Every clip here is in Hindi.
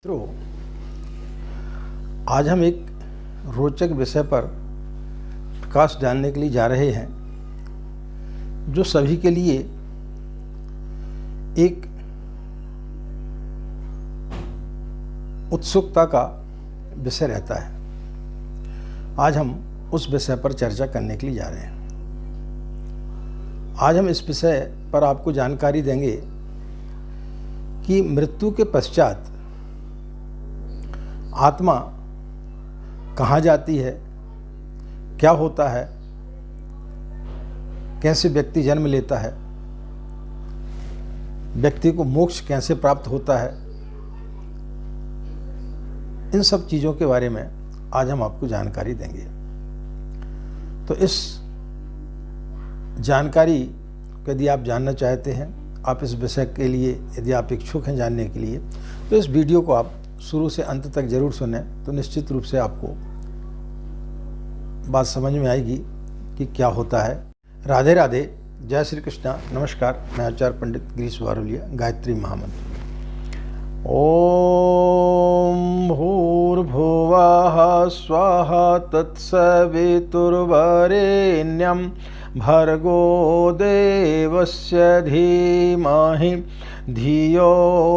तो आज हम एक रोचक विषय पर प्रकाश डालने के लिए जा रहे हैं जो सभी के लिए एक उत्सुकता का विषय रहता है। आज हम उस विषय पर चर्चा करने के लिए जा रहे हैं। आज हम इस विषय पर आपको जानकारी देंगे कि मृत्यु के पश्चात आत्मा कहाँ जाती है, क्या होता है, कैसे व्यक्ति जन्म लेता है, व्यक्ति को मोक्ष कैसे प्राप्त होता है। इन सब चीज़ों के बारे में आज हम आपको जानकारी देंगे। तो इस जानकारी यदि आप जानना चाहते हैं, आप इस विषय के लिए यदि आप इच्छुक हैं जानने के लिए, तो इस वीडियो को आप शुरू से अंत तक जरूर सुनें, तो निश्चित रूप से आपको बात समझ में आएगी कि क्या होता है। राधे राधे, जय श्री कृष्णा, नमस्कार। मैं आचार्य पंडित गिरीश वारुलिया, गायत्री महामंत्र। ओम भूर्भुवः स्वाहा तत्सवितुर्वरेण्यं भर्गो देवस्य धीमहि धियो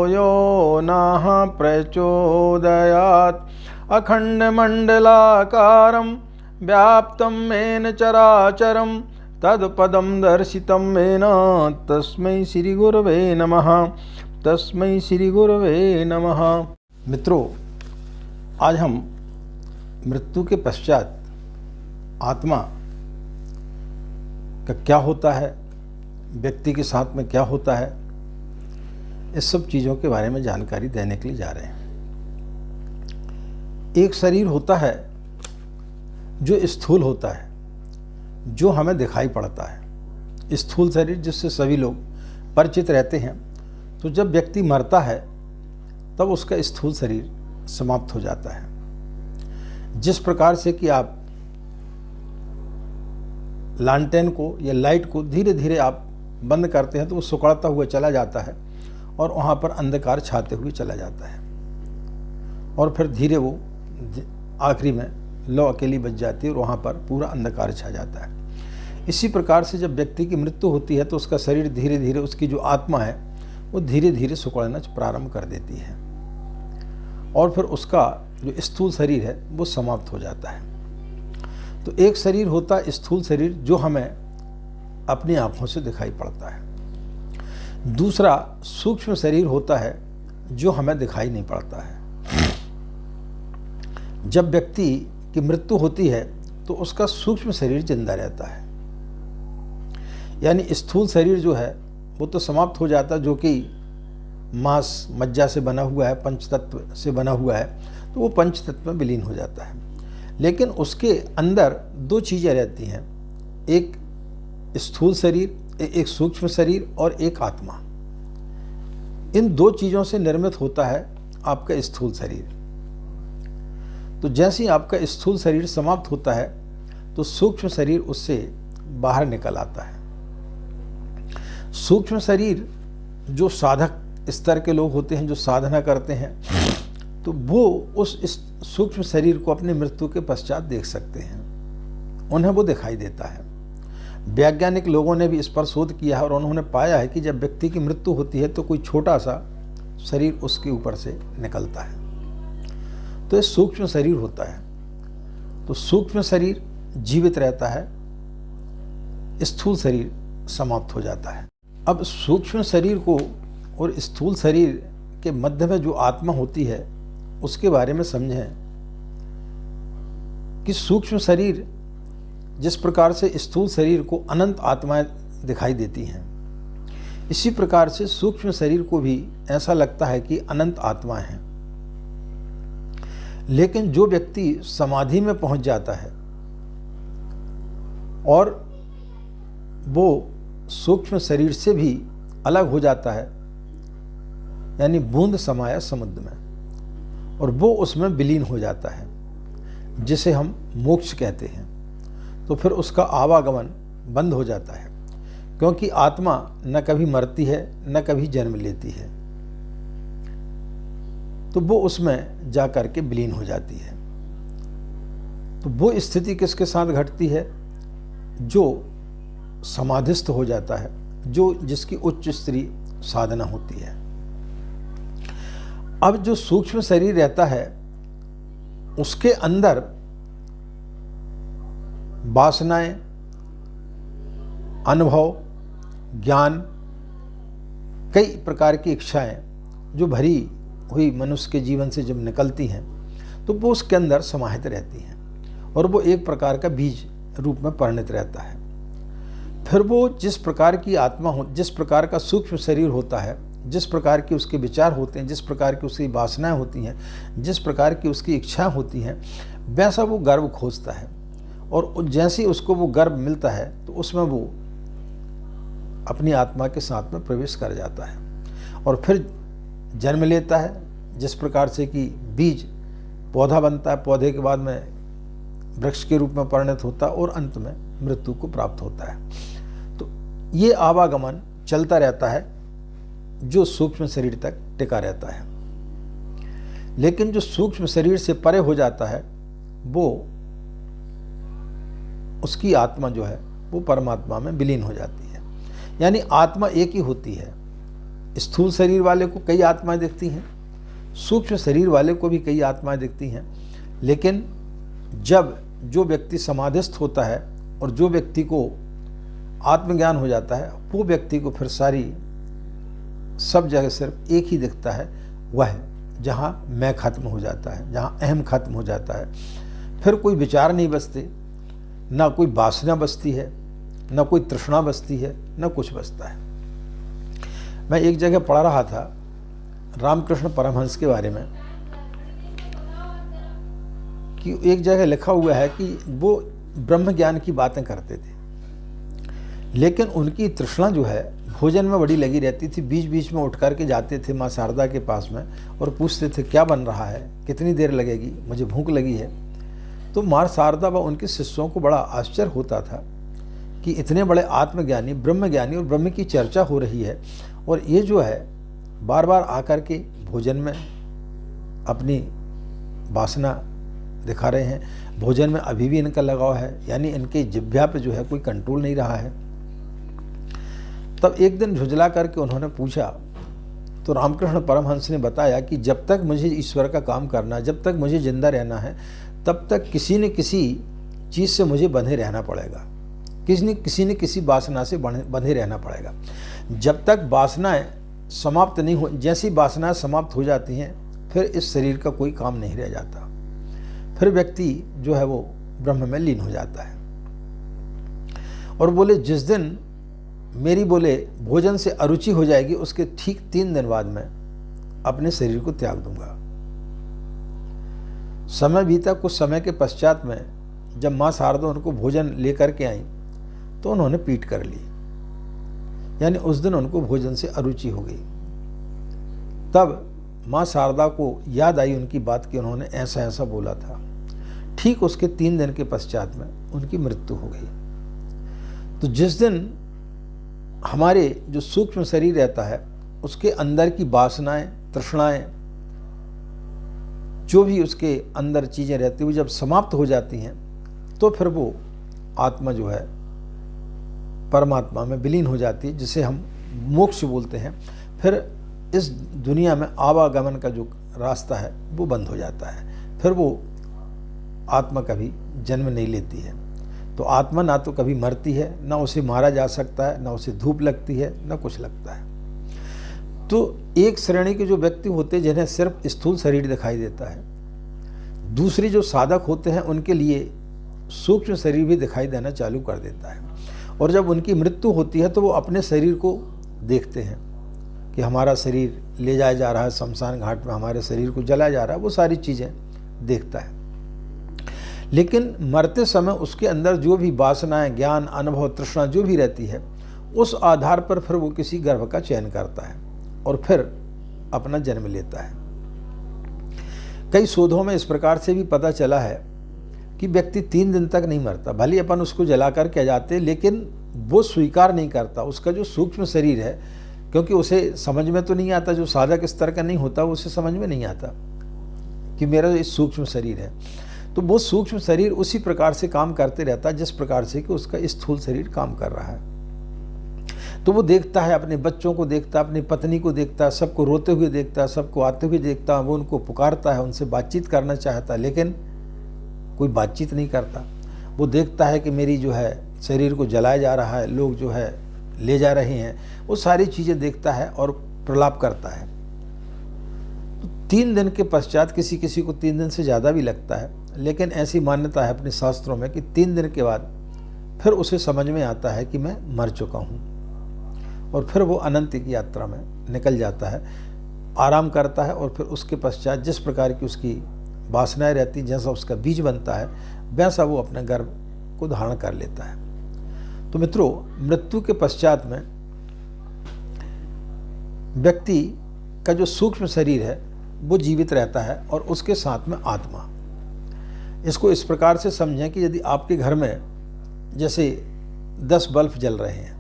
यो नः प्रचोदयात्। अखण्डमण्डलाकारं व्याप्तं येन चराचरं तत्पदं दर्शितं येन तस्मै श्रीगुरवे नमः। तस्मै श्री गुरवे नमः। मित्रों, आज हम मृत्यु के पश्चात आत्मा का क्या होता है, व्यक्ति के साथ में क्या होता है, इस सब चीज़ों के बारे में जानकारी देने के लिए जा रहे हैं। एक शरीर होता है जो स्थूल होता है, जो हमें दिखाई पड़ता है। स्थूल शरीर जिससे सभी लोग परिचित रहते हैं। तो जब व्यक्ति मरता है तब उसका स्थूल शरीर समाप्त हो जाता है। जिस प्रकार से कि आप लालटेन को या लाइट को धीरे धीरे आप बंद करते हैं तो वो सिकुड़ता हुआ चला जाता है और वहाँ पर अंधकार छाते हुए चला जाता है, और फिर धीरे वो आखिरी में लौ अकेली बच जाती है और वहाँ पर पूरा अंधकार छा जाता है। इसी प्रकार से जब व्यक्ति की मृत्यु होती है तो उसका शरीर धीरे धीरे, उसकी जो आत्मा है वो धीरे धीरे सिकुड़ना प्रारंभ कर देती है और फिर उसका जो स्थूल शरीर है वो समाप्त हो जाता है। तो एक शरीर होता है स्थूल शरीर जो हमें अपनी आंखों से दिखाई पड़ता है। दूसरा सूक्ष्म शरीर होता है जो हमें दिखाई नहीं पड़ता है। जब व्यक्ति की मृत्यु होती है तो उसका सूक्ष्म शरीर जिंदा रहता है, यानी स्थूल शरीर जो है वो तो समाप्त हो जाता, जो कि मांस मज्जा से बना हुआ है, पंचतत्व से बना हुआ है, तो वो पंचतत्व में विलीन हो जाता है। लेकिन उसके अंदर दो चीज़ें रहती हैं, एक स्थूल शरीर, एक सूक्ष्म शरीर और एक आत्मा। इन दो चीज़ों से निर्मित होता है आपका स्थूल शरीर। तो जैसे ही आपका स्थूल शरीर समाप्त होता है तो सूक्ष्म शरीर उससे बाहर निकल आता है। सूक्ष्म शरीर जो साधक स्तर के लोग होते हैं, जो साधना करते हैं, तो वो उस सूक्ष्म शरीर को अपनी मृत्यु के पश्चात देख सकते हैं, उन्हें वो दिखाई देता है। वैज्ञानिक लोगों ने भी इस पर शोध किया है और उन्होंने पाया है कि जब व्यक्ति की मृत्यु होती है तो कोई छोटा सा शरीर उसके ऊपर से निकलता है, तो ये सूक्ष्म शरीर होता है। तो सूक्ष्म शरीर जीवित रहता है, स्थूल शरीर समाप्त हो जाता है। अब सूक्ष्म शरीर को और स्थूल शरीर के मध्य में जो आत्मा होती है उसके बारे में समझें कि सूक्ष्म शरीर जिस प्रकार से स्थूल शरीर को अनंत आत्माएं दिखाई देती हैं, इसी प्रकार से सूक्ष्म शरीर को भी ऐसा लगता है कि अनंत आत्माएं हैं। लेकिन जो व्यक्ति समाधि में पहुंच जाता है और वो सूक्ष्म शरीर से भी अलग हो जाता है, यानी बूंद समाया समुद्र में, और वो उसमें विलीन हो जाता है, जिसे हम मोक्ष कहते हैं, तो फिर उसका आवागमन बंद हो जाता है, क्योंकि आत्मा न कभी मरती है न कभी जन्म लेती है। तो वो उसमें जा कर के विलीन हो जाती है। तो वो स्थिति किसके साथ घटती है? जो समाधिस्थ हो जाता है, जो जिसकी उच्च स्तरीय साधना होती है। अब जो सूक्ष्म शरीर रहता है उसके अंदर वासनाएं, अनुभव, ज्ञान, कई प्रकार की इच्छाएं जो भरी हुई मनुष्य के जीवन से जब निकलती हैं तो वो उसके अंदर समाहित रहती हैं और वो एक प्रकार का बीज रूप में परिणत रहता है। फिर वो जिस प्रकार की आत्मा हो, जिस प्रकार का सूक्ष्म शरीर होता है, जिस प्रकार के उसके विचार होते हैं, जिस प्रकार की उसकी वासनाएं होती हैं, जिस प्रकार की उसकी इच्छाएं होती हैं, वैसा वो गर्भ खोजता है। और जैसे ही उसको वो गर्भ मिलता है तो उसमें वो अपनी आत्मा के साथ में प्रवेश कर जाता है और फिर जन्म लेता है। जिस प्रकार से कि बीज पौधा बनता है, पौधे के बाद में वृक्ष के रूप में परिणत होता है और अंत में मृत्यु को प्राप्त होता है। तो ये आवागमन चलता रहता है जो सूक्ष्म शरीर तक टिका रहता है। लेकिन जो सूक्ष्म शरीर से परे हो जाता है वो उसकी आत्मा जो है वो परमात्मा में विलीन हो जाती है। यानी आत्मा एक ही होती है। स्थूल शरीर वाले को कई आत्माएं दिखती हैं, सूक्ष्म शरीर वाले को भी कई आत्माएं दिखती हैं। लेकिन जब जो व्यक्ति समाधिस्थ होता है और जो व्यक्ति को आत्मज्ञान हो जाता है वो व्यक्ति को फिर सारी सब जगह सिर्फ एक ही दिखता है, वह जहाँ मैं खत्म हो जाता है, जहाँ अहम खत्म हो जाता है। फिर कोई विचार नहीं बचते, ना कोई वासना बचती है, ना कोई तृष्णा बचती है, ना कुछ बचता है। मैं एक जगह पढ़ रहा था रामकृष्ण परमहंस के बारे में कि एक जगह लिखा हुआ है कि वो ब्रह्म ज्ञान की बातें करते थे, लेकिन उनकी तृष्णा जो है भोजन में बड़ी लगी रहती थी। बीच बीच में उठ कर के जाते थे माँ शारदा के पास में और पूछते थे क्या बन रहा है, कितनी देर लगेगी, मुझे भूख लगी है। तो माँ शारदा व उनके शिष्यों को बड़ा आश्चर्य होता था कि इतने बड़े आत्मज्ञानी, ब्रह्मज्ञानी और ब्रह्म की चर्चा हो रही है और ये जो है बार बार आकर के भोजन में अपनी वासना दिखा रहे हैं, भोजन में अभी भी इनका लगाव है, यानी इनके जिह्वा पे जो है कोई कंट्रोल नहीं रहा है। तब एक दिन झुंझला करके उन्होंने पूछा तो रामकृष्ण परमहंस ने बताया कि जब तक मुझे ईश्वर का काम करना है, जब तक मुझे जिंदा रहना है, तब तक किसी न किसी चीज़ से मुझे बंधे रहना पड़ेगा, किसी न किसी वासना से बंधे रहना पड़ेगा। जब तक वासनाएं समाप्त नहीं हो, जैसी वासनाएं समाप्त हो जाती हैं फिर इस शरीर का कोई काम नहीं रह जाता, फिर व्यक्ति जो है वो ब्रह्म में लीन हो जाता है। और बोले जिस दिन मेरी बोले भोजन से अरुचि हो जाएगी उसके ठीक 3 दिन बाद मैं अपने शरीर को त्याग दूंगा। समय बीता, कुछ समय के पश्चात में जब माँ शारदा उनको भोजन लेकर के आई तो उन्होंने पीठ कर ली, यानी उस दिन उनको भोजन से अरुचि हो गई। तब माँ शारदा को याद आई उनकी बात कि उन्होंने ऐसा ऐसा बोला था। ठीक उसके 3 दिन के पश्चात में उनकी मृत्यु हो गई। तो जिस दिन हमारे जो सूक्ष्म शरीर रहता है उसके अंदर की वासनाएं, तृष्णाएं, जो भी उसके अंदर चीज़ें रहती हैं, वो जब समाप्त हो जाती हैं तो फिर वो आत्मा जो है परमात्मा में विलीन हो जाती है, जिसे हम मोक्ष बोलते हैं। फिर इस दुनिया में आवागमन का जो रास्ता है वो बंद हो जाता है, फिर वो आत्मा कभी जन्म नहीं लेती है। तो आत्मा ना तो कभी मरती है, ना उसे मारा जा सकता है, ना उसे धूप लगती है, ना कुछ लगता है। तो एक श्रेणी के जो व्यक्ति होते हैं जिन्हें सिर्फ स्थूल शरीर दिखाई देता है, दूसरी जो साधक होते हैं उनके लिए सूक्ष्म शरीर भी दिखाई देना चालू कर देता है। और जब उनकी मृत्यु होती है तो वो अपने शरीर को देखते हैं कि हमारा शरीर ले जाया जा रहा है शमशान घाट में, हमारे शरीर को जलाया जा रहा है, वो सारी चीज़ें देखता है। लेकिन मरते समय उसके अंदर जो भी वासनाएं, ज्ञान, अनुभव, तृष्णा जो भी रहती है उस आधार पर फिर वो किसी गर्भ का चयन करता है और फिर अपना जन्म लेता है। कई शोधों में इस प्रकार से भी पता चला है कि व्यक्ति 3 दिन तक नहीं मरता, भले अपन उसको जलाकर के जाते, लेकिन वो स्वीकार नहीं करता। उसका जो सूक्ष्म शरीर है, क्योंकि उसे समझ में तो नहीं आता, जो साधक स्तर का नहीं होता उसे समझ में नहीं आता कि मेरा ये सूक्ष्म शरीर है। तो वो सूक्ष्म शरीर उसी प्रकार से काम करते रहता है जिस प्रकार से कि उसका स्थूल शरीर काम कर रहा है। तो वो देखता है, अपने बच्चों को देखता है, अपनी पत्नी को देखता है, सबको रोते हुए देखता है, सबको आते हुए देखता है, वो उनको पुकारता है, उनसे बातचीत करना चाहता है, लेकिन कोई बातचीत नहीं करता। वो देखता है कि मेरी जो है शरीर को जलाया जा रहा है, लोग जो है ले जा रहे हैं, वो सारी चीज़ें देखता है और प्रलाप करता है। तो 3 दिन के पश्चात, किसी किसी को 3 दिन से ज़्यादा भी लगता है, लेकिन ऐसी मान्यता है अपने शास्त्रों में कि 3 दिन के बाद फिर उसे समझ में आता है कि मैं मर चुका हूँ, और फिर वो अनंत की यात्रा में निकल जाता है, आराम करता है, और फिर उसके पश्चात जिस प्रकार की उसकी वासनाएं रहती, जैसा उसका बीज बनता है, वैसा वो अपने गर्भ को धारण कर लेता है। तो मित्रों, मृत्यु के पश्चात में व्यक्ति का जो सूक्ष्म शरीर है वो जीवित रहता है, और उसके साथ में आत्मा। इसको इस प्रकार से समझें कि यदि आपके घर में जैसे 10 बल्ब जल रहे हैं,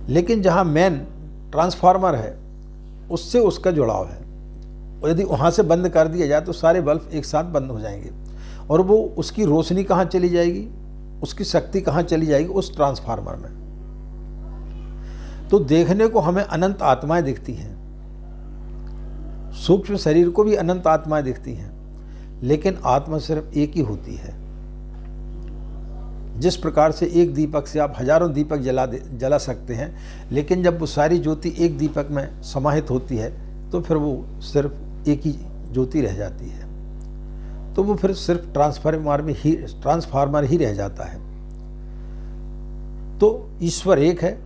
लेकिन जहाँ मेन ट्रांसफार्मर है उससे उसका जुड़ाव है, और यदि वहाँ से बंद कर दिया जाए तो सारे बल्ब एक साथ बंद हो जाएंगे, और वो उसकी रोशनी कहाँ चली जाएगी, उसकी शक्ति कहाँ चली जाएगी, उस ट्रांसफार्मर में। तो देखने को हमें अनंत आत्माएं दिखती हैं, सूक्ष्म शरीर को भी अनंत आत्माएं दिखती हैं, लेकिन आत्मा सिर्फ एक ही होती है। जिस प्रकार से एक दीपक से आप हजारों दीपक जला सकते हैं, लेकिन जब वो सारी ज्योति एक दीपक में समाहित होती है तो फिर वो सिर्फ एक ही ज्योति रह जाती है, तो वो फिर सिर्फ ट्रांसफार्मर ही रह जाता है। तो ईश्वर एक है,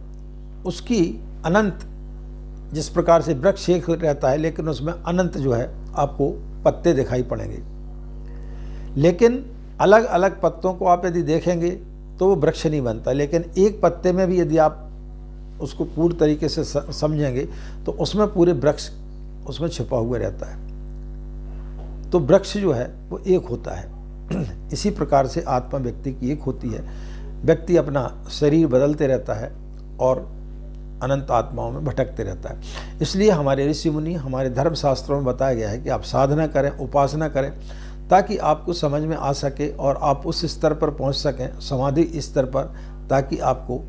उसकी अनंत, जिस प्रकार से वृक्ष एक रहता है लेकिन उसमें अनंत जो है आपको पत्ते दिखाई पड़ेंगे, लेकिन अलग अलग पत्तों को आप यदि देखेंगे तो वो वृक्ष नहीं बनता, लेकिन एक पत्ते में भी यदि आप उसको पूर्ण तरीके से समझेंगे तो उसमें पूरे वृक्ष उसमें छिपा हुआ रहता है। तो वृक्ष जो है वो एक होता है। इसी प्रकार से आत्मा व्यक्ति की एक होती है। व्यक्ति अपना शरीर बदलते रहता है और अनंत आत्माओं में भटकते रहता है। इसलिए हमारे ऋषि मुनि, हमारे धर्मशास्त्रों में बताया गया है कि आप साधना करें, उपासना करें, ताकि आपको समझ में आ सके और आप उस स्तर पर पहुंच सकें, समाधि स्तर पर, ताकि आपको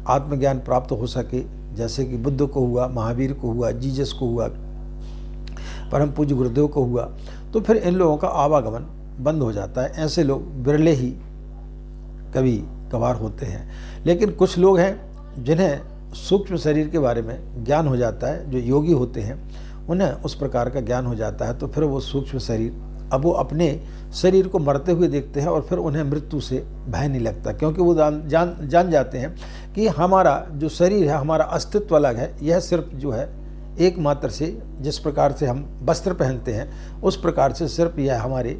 आत्मज्ञान प्राप्त हो सके, जैसे कि बुद्ध को हुआ, महावीर को हुआ, जीसस को हुआ, परम पूज्य गुरुदेव को हुआ। तो फिर इन लोगों का आवागमन बंद हो जाता है। ऐसे लोग बिरले ही कभी कभार होते हैं, लेकिन कुछ लोग हैं जिन्हें सूक्ष्म शरीर के बारे में ज्ञान हो जाता है, जो योगी होते हैं उन्हें उस प्रकार का ज्ञान हो जाता है। तो फिर वो सूक्ष्म शरीर, अब वो अपने शरीर को मरते हुए देखते हैं और फिर उन्हें मृत्यु से भय नहीं लगता, क्योंकि वो जान जाते हैं कि हमारा जो शरीर है, हमारा अस्तित्व अलग है। यह सिर्फ जो है एकमात्र से, जिस प्रकार से हम वस्त्र पहनते हैं उस प्रकार से सिर्फ यह हमारे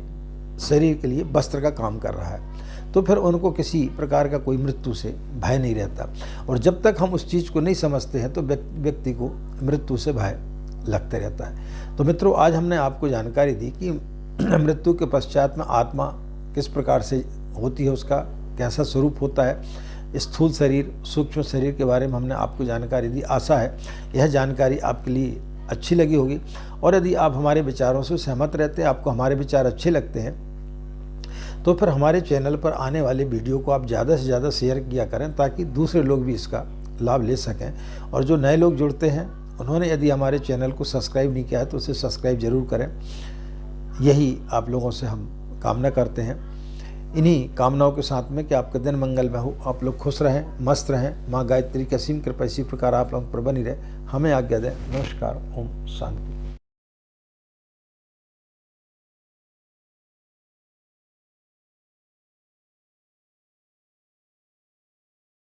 शरीर के लिए वस्त्र का काम कर रहा है। तो फिर उनको किसी प्रकार का कोई मृत्यु से भय नहीं रहता। और जब तक हम उस चीज़ को नहीं समझते हैं तो व्यक्ति को मृत्यु से भय लगते रहता है। तो मित्रों, आज हमने आपको जानकारी दी कि मृत्यु के पश्चात में आत्मा किस प्रकार से होती है, उसका कैसा स्वरूप होता है, स्थूल शरीर, सूक्ष्म शरीर के बारे में हमने आपको जानकारी दी। आशा है यह जानकारी आपके लिए अच्छी लगी होगी, और यदि आप हमारे विचारों से सहमत रहते हैं, आपको हमारे विचार अच्छे लगते हैं, तो फिर हमारे चैनल पर आने वाले वीडियो को आप ज़्यादा से ज़्यादा शेयर किया करें, ताकि दूसरे लोग भी इसका लाभ ले सकें। और जो नए लोग जुड़ते हैं, उन्होंने यदि हमारे चैनल को सब्सक्राइब नहीं किया है तो उसे सब्सक्राइब जरूर करें। यही आप लोगों से हम कामना करते हैं, इन्हीं कामनाओं के साथ में कि आपका दिन मंगलमय हो, आप लोग खुश रहें, मस्त रहें। माँ गायत्री की असीम कृपा इसी प्रकार आप लोगों पर बनी रहे। हमें आज्ञा दें। नमस्कार। ओम शांति।